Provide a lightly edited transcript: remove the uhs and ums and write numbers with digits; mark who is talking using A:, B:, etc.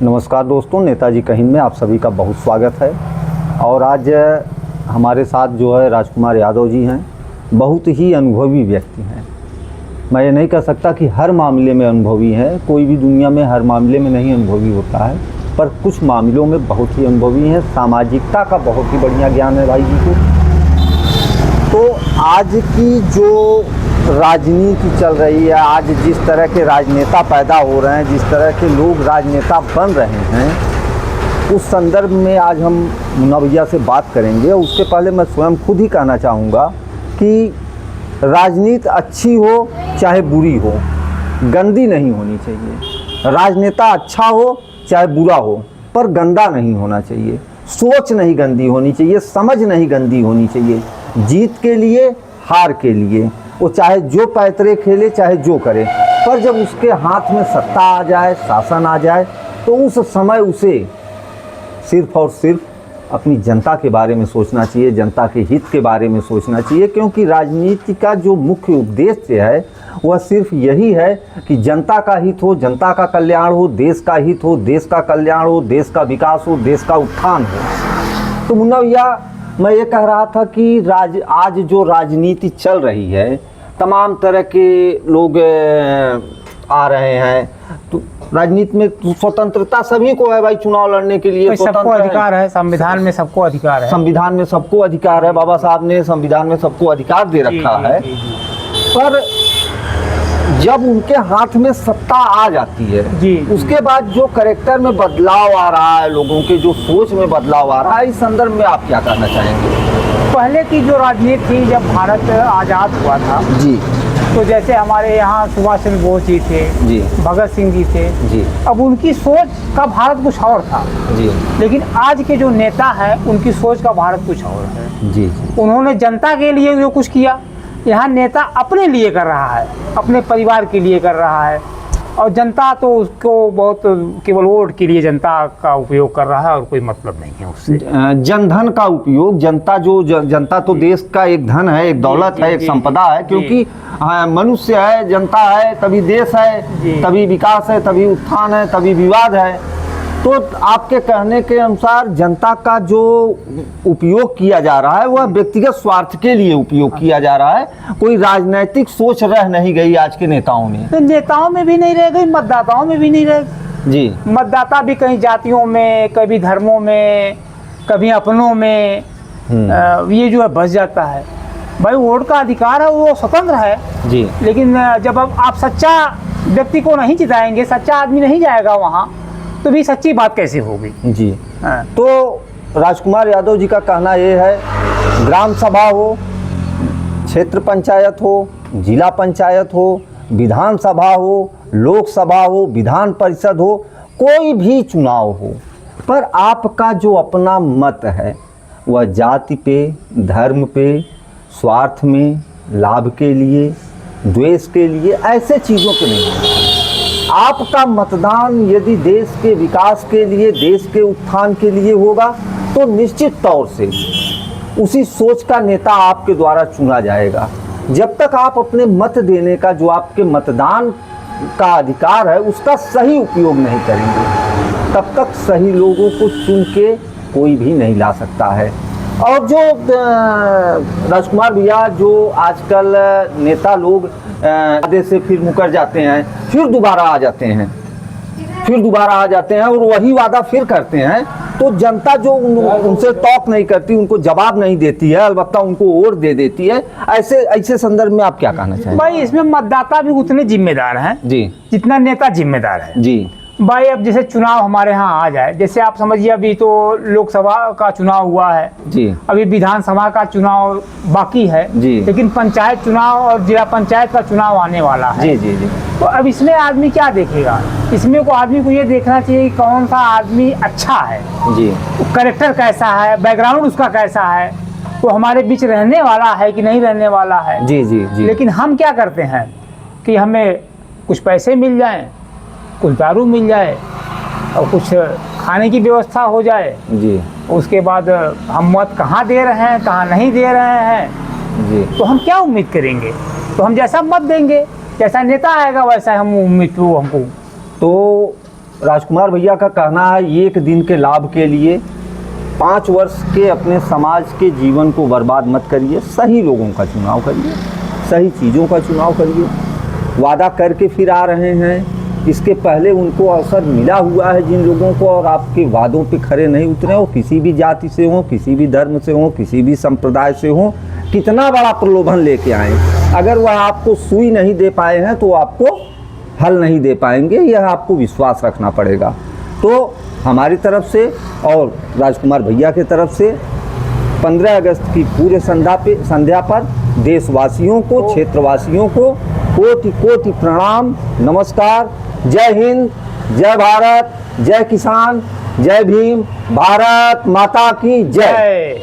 A: नमस्कार दोस्तों, नेताजी का हिंद में आप सभी का बहुत स्वागत है। और आज हमारे साथ जो है राजकुमार यादव जी हैं। बहुत ही अनुभवी व्यक्ति हैं। मैं ये नहीं कह सकता कि हर मामले में अनुभवी हैं, कोई भी दुनिया में हर मामले में नहीं अनुभवी होता है, पर कुछ मामलों में बहुत ही अनुभवी हैं। सामाजिकता का बहुत ही बढ़िया ज्ञान है भाई जी को। तो आज की जो राजनीति चल रही है, आज जिस तरह के राजनेता पैदा हो रहे हैं, जिस तरह के लोग राजनेता बन रहे हैं, उस संदर्भ में आज हम मुन्ना भैया से बात करेंगे। उसके पहले मैं स्वयं खुद ही कहना चाहूँगा कि राजनीति अच्छी हो चाहे बुरी हो, गंदी नहीं होनी चाहिए। राजनेता अच्छा हो चाहे बुरा हो, पर गंदा नहीं होना चाहिए। सोच नहीं गंदी होनी चाहिए, समझ नहीं गंदी होनी चाहिए। जीत के लिए, हार के लिए, वो चाहे जो पैतरे खेले, चाहे जो करे, पर जब उसके हाथ में सत्ता आ जाए, शासन आ जाए, तो उस समय उसे सिर्फ और सिर्फ अपनी जनता के बारे में सोचना चाहिए, जनता के हित के बारे में सोचना चाहिए। क्योंकि राजनीति का जो मुख्य उद्देश्य है वह सिर्फ यही है कि जनता का हित हो, जनता का कल्याण हो, देश का हित हो, देश का कल्याण हो, देश का विकास हो, देश का उत्थान हो। तो मुन्ना भैया, मैं ये कह रहा था कि आज जो राजनीति चल रही है, तमाम तरह के लोग आ रहे हैं। तो राजनीति में स्वतंत्रता सभी को है भाई, चुनाव लड़ने के लिए
B: सबको अधिकार है। संविधान में सबको अधिकार है।
A: संविधान में सबको अधिकार है। बाबा साहब ने संविधान में सबको अधिकार दे रखा है। पर जब उनके हाथ में सत्ता आ जाती है जी, उसके बाद जो कैरेक्टर में बदलाव आ रहा है, लोगों के जो सोच में बदलाव आ रहा है, इस संदर्भ में आप क्या कहना चाहेंगे?
B: पहले की जो राजनीति थी, जब भारत आज़ाद हुआ था जी, तो जैसे हमारे यहाँ सुभाष चंद्र बोस जी थे जी, भगत सिंह जी थे जी, अब उनकी सोच का भारत कुछ और था जी। लेकिन आज के जो नेता है, उनकी सोच का भारत कुछ और है जी। उन्होंने जनता के लिए जो कुछ किया, यहाँ नेता अपने लिए कर रहा है, अपने परिवार के लिए कर रहा है, और जनता तो उसको बहुत केवल वोट के लिए जनता का उपयोग कर रहा है, और कोई मतलब नहीं है उससे।
A: जनधन का उपयोग, जनता तो देश का एक धन है, एक दौलत है, एक संपदा है। क्योंकि मनुष्य है, जनता है, तभी देश है, तभी विकास है, तभी उत्थान है, तभी विवाद है। तो आपके कहने के अनुसार जनता का जो उपयोग किया जा रहा है, वह व्यक्तिगत स्वार्थ के लिए उपयोग किया जा रहा है। कोई राजनीतिक सोच रह नहीं गई आज के नेताओं में।
B: तो नेताओं में भी नहीं रह गई, मतदाताओं में भी नहीं रह जी। मतदाता भी कहीं जातियों में, कभी धर्मों में, कभी अपनों में ये जो है बस जाता है। भाई वोट का अधिकार है, वो स्वतंत्र है जी। लेकिन जब आप सच्चा व्यक्ति को नहीं जिताएंगे, सच्चा आदमी नहीं जाएगा वहाँ, तो भी सच्ची बात कैसे होगी
A: जी। तो राजकुमार यादव जी का कहना ये है, ग्राम सभा हो, क्षेत्र पंचायत हो, जिला पंचायत हो, विधानसभा हो, लोकसभा हो, विधान परिषद हो, कोई भी चुनाव हो, पर आपका जो अपना मत है वह जाति पे, धर्म पे, स्वार्थ में, लाभ के लिए, द्वेष के लिए, ऐसे चीज़ों के नहीं। आपका मतदान यदि देश के विकास के लिए, देश के उत्थान के लिए होगा, तो निश्चित तौर से उसी सोच का नेता आपके द्वारा चुना जाएगा। जब तक आप अपने मत देने का, जो आपके मतदान का अधिकार है, उसका सही उपयोग नहीं करेंगे, तब तक सही लोगों को चुन के कोई भी नहीं ला सकता है। और जो राजकुमार भैया, जो आजकल नेता लोग वादे से फिर मुकर जाते हैं, फिर दोबारा आ जाते हैं, और वही वादा फिर करते हैं, तो जनता जो उनसे टॉक नहीं करती, उनको जवाब नहीं देती है, अलबत्ता उनको वोट दे देती है। ऐसे संदर्भ में आप क्या कहना चाहेंगे?
B: भाई इसमें मतदाता भी उतने जिम्मेदार हैं जी, जितना नेता जिम्मेदार है जी। भाई अब जैसे चुनाव हमारे यहाँ आ जाए, जैसे आप समझिए अभी तो लोकसभा का चुनाव हुआ है जी, अभी विधानसभा का चुनाव बाकी है जी, लेकिन पंचायत चुनाव और जिला पंचायत का चुनाव आने वाला है जी जी जी। तो अब इसमें आदमी क्या देखेगा? इसमें को आदमी को ये देखना चाहिए कि कौन सा आदमी अच्छा है जी, कैरेक्टर कैसा है, बैकग्राउंड उसका कैसा है, वो हमारे बीच रहने वाला है कि नहीं रहने वाला है जी जी जी। लेकिन हम क्या करते हैं कि हमें कुछ पैसे मिल जाएं, कुछ दारू मिल जाए और कुछ खाने की व्यवस्था हो जाए जी, उसके बाद हम मत कहाँ दे रहे हैं, कहाँ नहीं दे रहे हैं जी, तो हम क्या उम्मीद करेंगे? तो हम जैसा मत देंगे, जैसा नेता आएगा वैसा हम उम्मीद हमको।
A: तो राजकुमार भैया का कहना है, एक दिन के लाभ के लिए 5 वर्ष के अपने समाज के जीवन को बर्बाद मत करिए, सही लोगों का चुनाव करिए, सही चीज़ों का चुनाव करिए। वादा करके फिर आ रहे हैं, इसके पहले उनको अवसर मिला हुआ है जिन लोगों को, और आपके वादों पे खरे नहीं उतरे हो, किसी भी जाति से हो, किसी भी धर्म से हो, किसी भी संप्रदाय से हो, कितना बड़ा प्रलोभन लेके आए, अगर वह आपको सुई नहीं दे पाए हैं तो आपको हल नहीं दे पाएंगे। यह आपको विश्वास रखना पड़ेगा। तो हमारी तरफ से और राजकुमार भैया की तरफ से 15 अगस्त की पूरे संध्या पर देशवासियों को, क्षेत्रवासियों को कोटि कोटि प्रणाम, नमस्कार। जय हिंद, जय भारत, जय किसान, जय भीम, भारत माता की जय।